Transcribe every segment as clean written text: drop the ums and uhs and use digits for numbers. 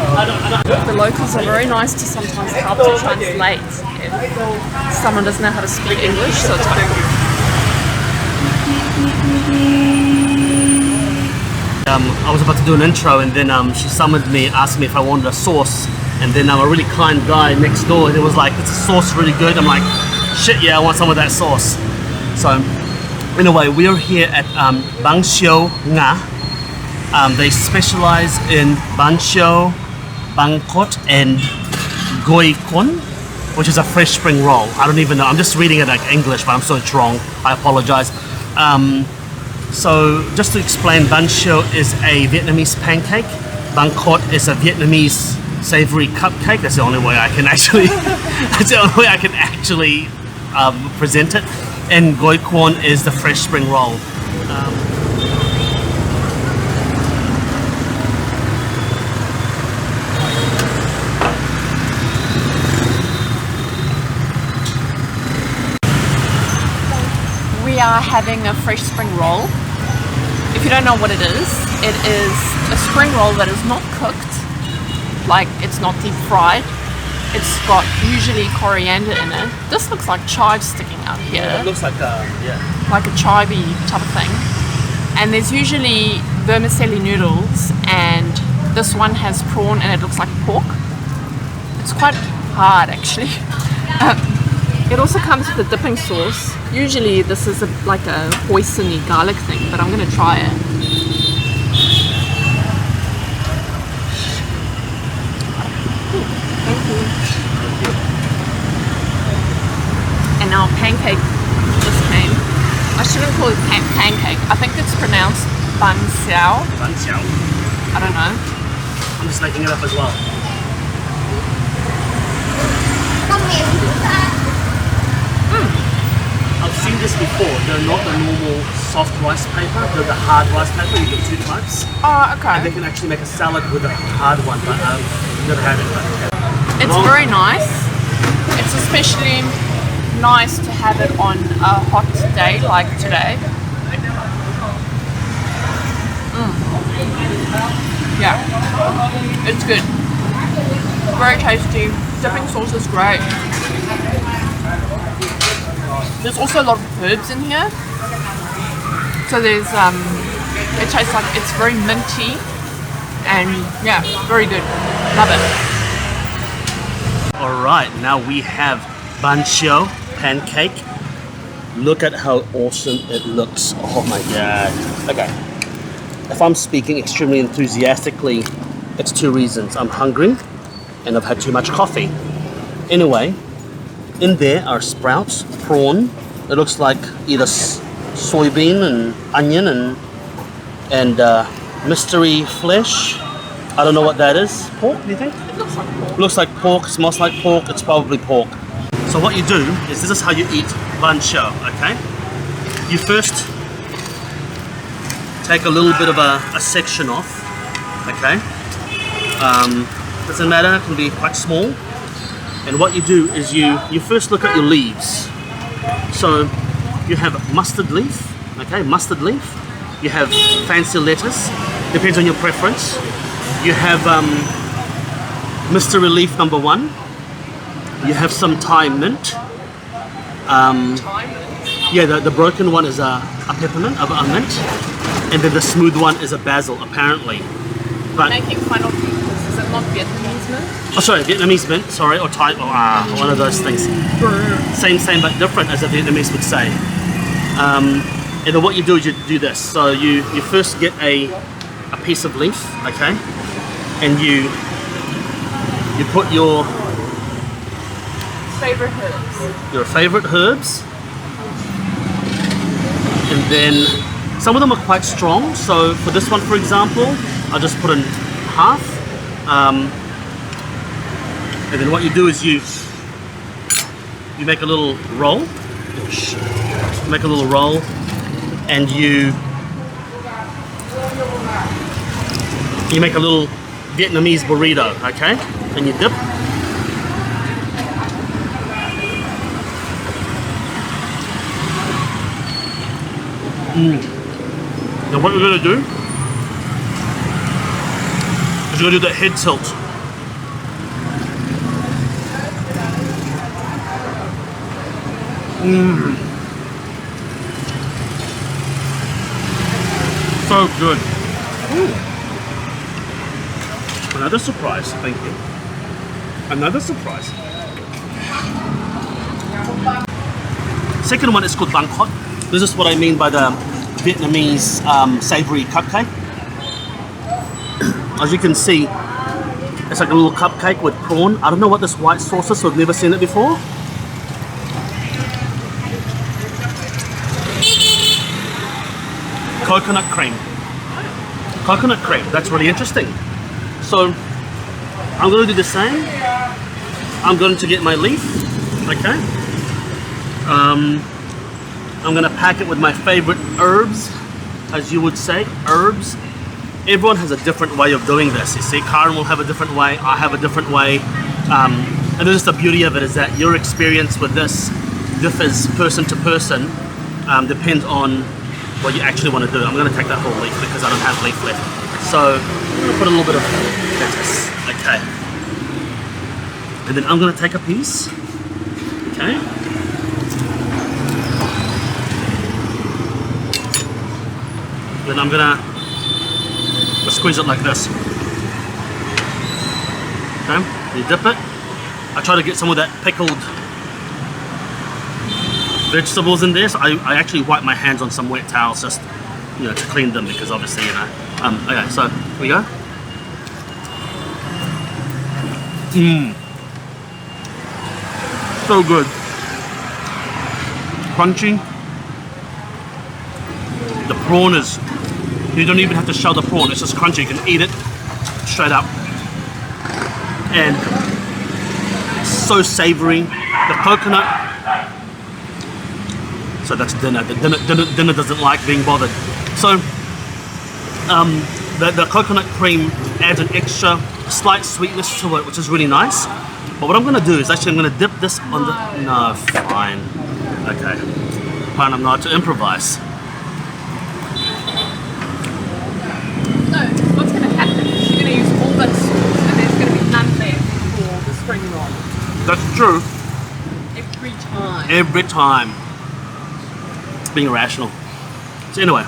The locals are very nice to sometimes help to translate if someone doesn't know how to speak English, so it's quite cool. I was about to do an intro, and then she summoned me, asked me if I wanted a sauce, and then a really kind guy next door, and it was like, "Is the sauce really good?" I'm like, "Shit, yeah, I want some of that sauce." So anyway, we are here at Bánh xèo Nga. They specialize in bánh xèo, Bánh Khọt, and cuốn, which is a fresh spring roll. I don't even know, I'm just reading it like English, but I'm so it's wrong, I apologize. So just to explain, bánh xèo is a Vietnamese pancake. Bánh Khọt is a Vietnamese savory cupcake. That's the only way I can actually present it. And cuốn is the fresh spring roll. We are having a fresh spring roll. If you don't know what it is a spring roll that is not cooked, like it's not deep fried. It's got usually coriander in it. This looks like chives sticking out here. Yeah, it looks like like a chivy type of thing. And there's usually vermicelli noodles, and this one has prawn and it looks like pork. It's quite hard actually. It also comes with a dipping sauce. Usually this is like a hoisin-y garlic thing, but I'm gonna try it. Thank you. And our pancake just came. I shouldn't call it pancake. I think it's pronounced bánh xèo. Bánh xèo. I don't know. I'm just making it up as well. I've seen this before. They're not the normal soft rice paper. They're the hard rice paper. You get two types. Oh, okay. And they can actually make a salad with a hard one, but I've never had it. But it's very nice. It's especially nice to have it on a hot day like today. Yeah, it's good. Very tasty. Dipping sauce is great. There's also a lot of herbs in here. So there's it tastes like it's very minty, and yeah, very good. Love it. Alright, now we have bánh xèo pancake. Look at how awesome it looks. Oh my god. Okay. If I'm speaking extremely enthusiastically, it's two reasons. I'm hungry and I've had too much coffee. Anyway, in there are sprouts, prawn. It looks like either soybean and onion and mystery flesh. I don't know what that is. Pork, do you think? It looks like pork. Looks like pork, smells like pork. It's probably pork. So what you do is, this is how you eat bánh xèo, okay? You first take a little bit of a section off, okay? Doesn't matter, it can be quite small. And what you do is you first look at your leaves. So you have mustard leaf, okay, mustard leaf. You have fancy lettuce, depends on your preference. You have mystery leaf number 1. You have some Thai mint. Thai mint? Yeah, the broken one is a peppermint, a mint. And then the smooth one is a basil, apparently. But Making fun of you because is it not Vietnamese mint? oh, sorry, Vietnamese mint, sorry, or Thai, or one of those things. Same but different, as a Vietnamese would say. And then what you do is you do this. So you first get a piece of leaf, okay? And you put your Favorite herbs. Your favorite herbs. And then some of them are quite strong. So for this one, for example, I'll just put in half. And then what you do is you make a little roll. Make a little roll, and you make a little Vietnamese burrito, okay? And you dip. Now what we're going to do is we're going to do that head tilt. So good. Another surprise, thank you. Another surprise. Second one is called Bánh Khọt. This is what I mean by the Vietnamese savory cupcake. As you can see, it's like a little cupcake with prawn. I don't know what this white sauce is, so I've never seen it before. Coconut cream. Coconut cream, that's really interesting. So, I'm going to do the same. I'm going to get my leaf, okay? I'm going to pack it with my favorite herbs, as you would say, herbs. Everyone has a different way of doing this. You see, Karen will have a different way, I have a different way. And this is the beauty of it, is that your experience with this differs person to person, depends on what you actually want to do. I'm going to take that whole leaf because I don't have leaf left. So, I'm going to put a little bit of lettuce, okay. And then I'm going to take a piece, okay. Then I'm going to squeeze it like this. Okay, you dip it. I try to get some of that pickled vegetables in there, so I actually wipe my hands on some wet towels just, you know, to clean them, because obviously, you know. Okay, so here we go. So good. Crunchy. The prawn is, you don't even have to shell the prawn, it's just crunchy, you can eat it straight up. And so savory. The coconut, so that's dinner. Dinner doesn't like being bothered. So the coconut cream adds an extra slight sweetness to it, which is really nice. But what I'm going to do is actually I'm going to dip this on the... No, fine. Okay. Fine, I'm not to improvise. No, what's going to happen is you're going to use all that sauce and there's going to be none left for the spring roll. That's true. Every time. Every time. It's being irrational. So anyway,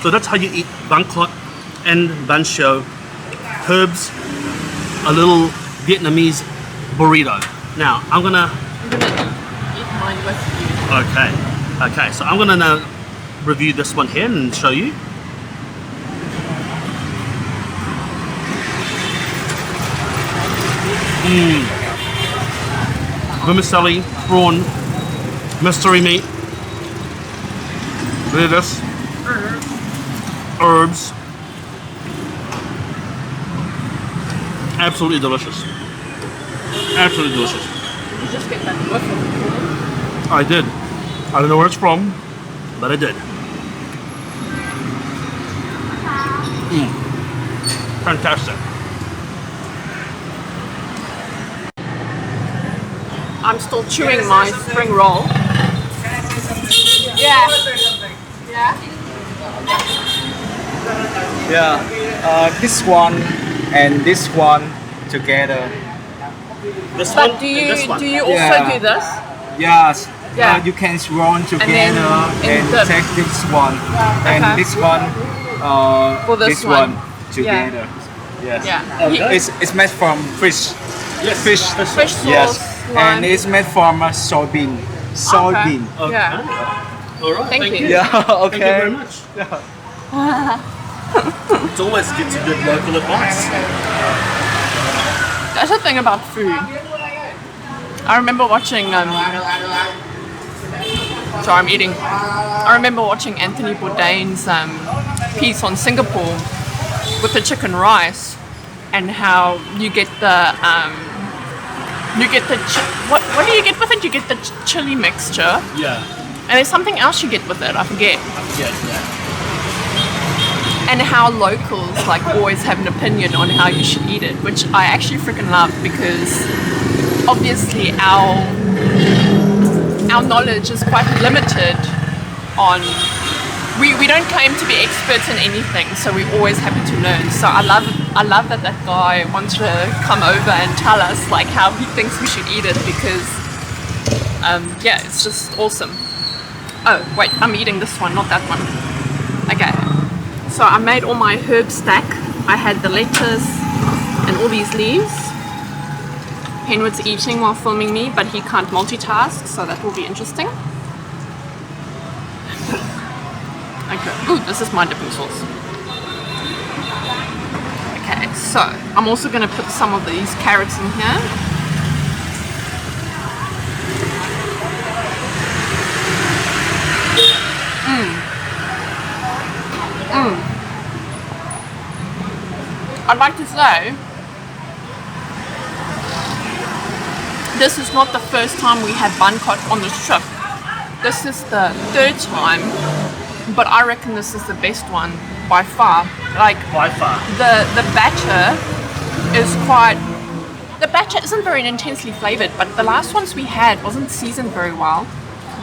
so that's how you eat Bánh Khọt and Bánh xèo. Herbs, a little Vietnamese burrito. Now, I'm gonna eat mine with you. Okay, so I'm gonna now review this one here and show you. Vermicelli, prawn, mystery meat. Look at this. Herbs. Absolutely delicious. Absolutely delicious. You just get that whiff of prawn. I did. I don't know where it's from, but I did. Fantastic. I'm still chewing my spring roll. Yeah. Yeah, this one and this one together. This But one do and this one. you also Yeah. do this? Yes, Yeah. you can roll together and and dip. take this one Okay. and this one For this one one. together. Yes. Yeah. Okay. It's made from fish. Yes. Fish. Fish sauce, Yes. lime. And it's made from soybean. Soybean. Okay. Yeah. All right. Thank you. Yeah. Okay. Thank you very much. It's always good to get local advice. That's the thing about food. I remember watching. Sorry, I'm eating. I remember watching Anthony Bourdain's piece on Singapore with the chicken rice, and how you get the what do you get with it? You get the chili mixture, Yeah. and there's something else you get with it. I forget. Yeah. And how locals like always have an opinion on how you should eat it, which I actually freaking love, because obviously our knowledge is quite limited on, we don't claim to be experts in anything, so we're always happy to learn. So I love that guy wants to come over and tell us like how he thinks we should eat it, because Yeah, it's just awesome. Oh wait, I'm eating this one, not that one. Okay, so I made all my herb stack. I had the lettuce and all these leaves. Henwood's eating while filming me, but he can't multitask, so that will be interesting. Okay, ooh, this is my dipping sauce. Okay, so I'm also going to put some of these carrots in here. I'd like to say, this is not the first time we had Bánh Khọt on this trip. This is the third time, but I reckon this is the best one by far. Like, By far. the batter is quite, the batter isn't very intensely flavored, but the last ones we had wasn't seasoned very well.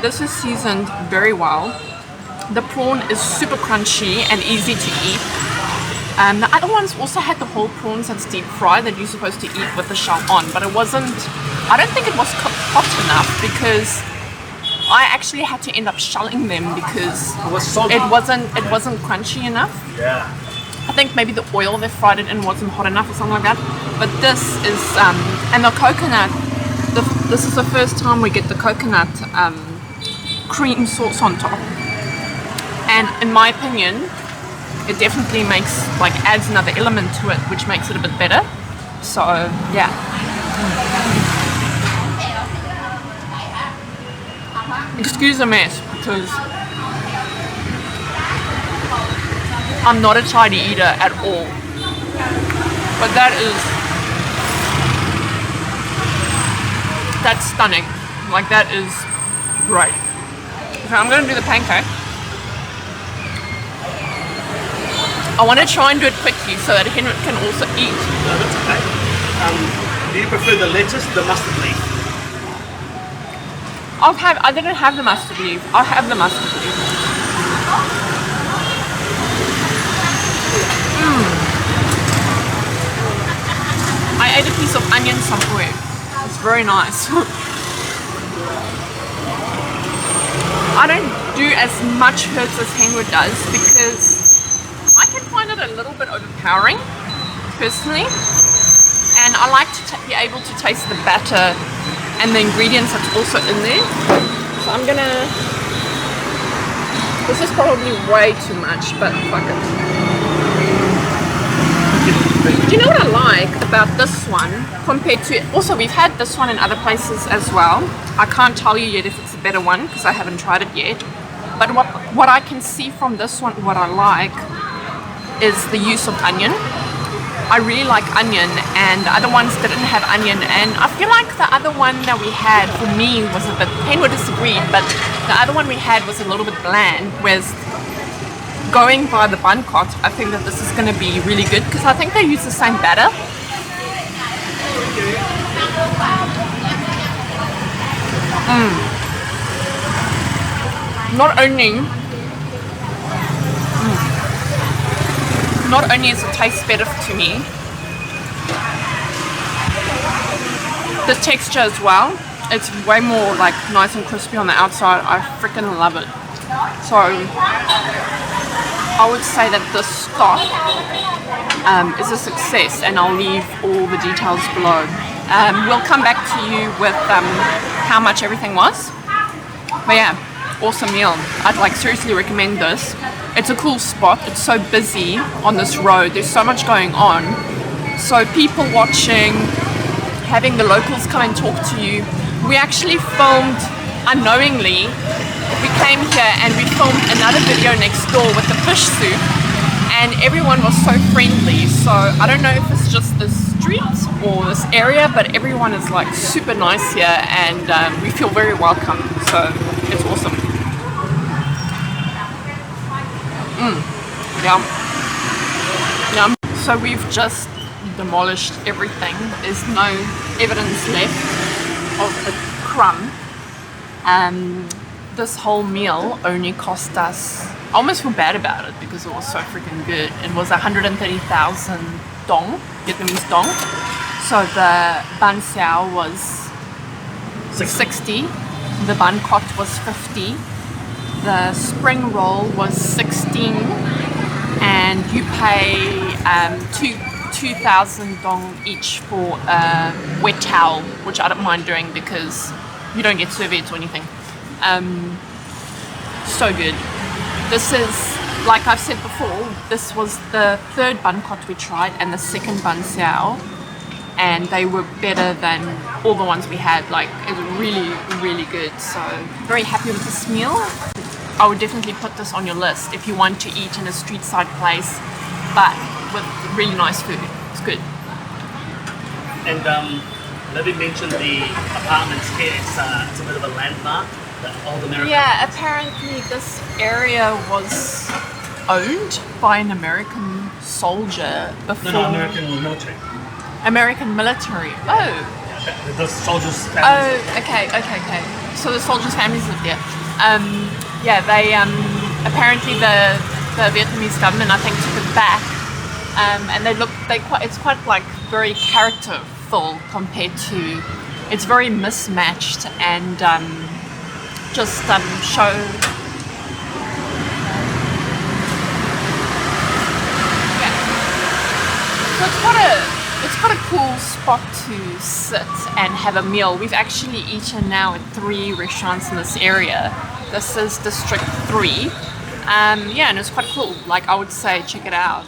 This is seasoned very well. The prawn is super crunchy and easy to eat. The other ones also had the whole prawns that's deep fried that you're supposed to eat with the shell on, but it wasn't, I don't think it was cooked hot enough, because I actually had to end up shelling them because It was so it wasn't crunchy enough. Yeah. I think maybe the oil they fried it in wasn't hot enough or something like that. But this is, and the coconut, this is the first time we get the coconut cream sauce on top. And in my opinion, it definitely adds another element to it, which makes it a bit better. So, yeah. Excuse the mess, because I'm not a tidy eater at all. But that's stunning. Like, that is great. Okay, I'm gonna do the pancake. I want to try and do it quickly so that Henrik can also eat. No, that's okay. Do you prefer the lettuce, the mustard leaf? I didn't have the mustard leaf. I'll have the mustard leaf. I ate a piece of onion somewhere. It's very nice. I don't do as much herbs as Henwood does because I can find it a little bit overpowering, personally, and I like to be able to taste the batter and the ingredients that's also in there. So I'm gonna, this is probably way too much, but fuck it. Do you know what I like about this one compared to, also we've had this one in other places as well. I can't tell you yet if it's a better one because I haven't tried it yet, but what I can see from this one, what I like, is the use of onion. I really like onion, and the other ones didn't have onion, and I feel like the other one that we had for me was a bit, Henwood disagreed, but the other one we had was a little bit bland, whereas going by the Bánh Khọt, I think that this is going to be really good because I think they use the same batter. Not only does it taste better to me, the texture as well, it's way more like nice and crispy on the outside. I freaking love it. So I would say that this stock is a success, and I'll leave all the details below. We'll come back to you with how much everything was. But yeah, awesome meal. I'd seriously recommend this. It's a cool spot. It's so busy on this road. There's so much going on. So people watching, having the locals come and talk to you. We actually filmed unknowingly. We came here and we filmed another video next door with the fish soup, and everyone was so friendly. So I don't know if it's just this street or this area, but everyone is super nice here, and we feel very welcome. So it's awesome. Yum. Yum. So we've just demolished everything. There's no evidence left of a crumb. This whole meal only cost us, I almost feel bad about it because it was so freaking good. It was 130,000 dong, Vietnamese dong. So the bánh xèo was 60. The Bánh Khọt was 50. The spring roll was 16, and you pay 2,000 dong each for a wet towel, which I don't mind doing because you don't get serviettes or anything. So good. This is, like I've said before, this was the third Bánh Khọt we tried and the second Bánh xèo, and they were better than all the ones we had. Like, it was really, really good. So very happy with this meal. I would definitely put this on your list if you want to eat in a street side place, but with really nice food. It's good. And let me mention the apartments here. It's a bit of a landmark, the old American. Yeah, apparently this area was owned by an American soldier before. No, American military. American military. Oh. The soldiers' families. Oh, okay. So the soldiers' families live there. Yeah, they apparently the Vietnamese government, I think, took it back, and it's quite like very characterful compared to. It's very mismatched and show. Yeah. So it's quite a cool spot to sit and have a meal. We've actually eaten now at 3 restaurants in this area. This is District 3. Yeah, and it's quite cool. Like, I would say check it out.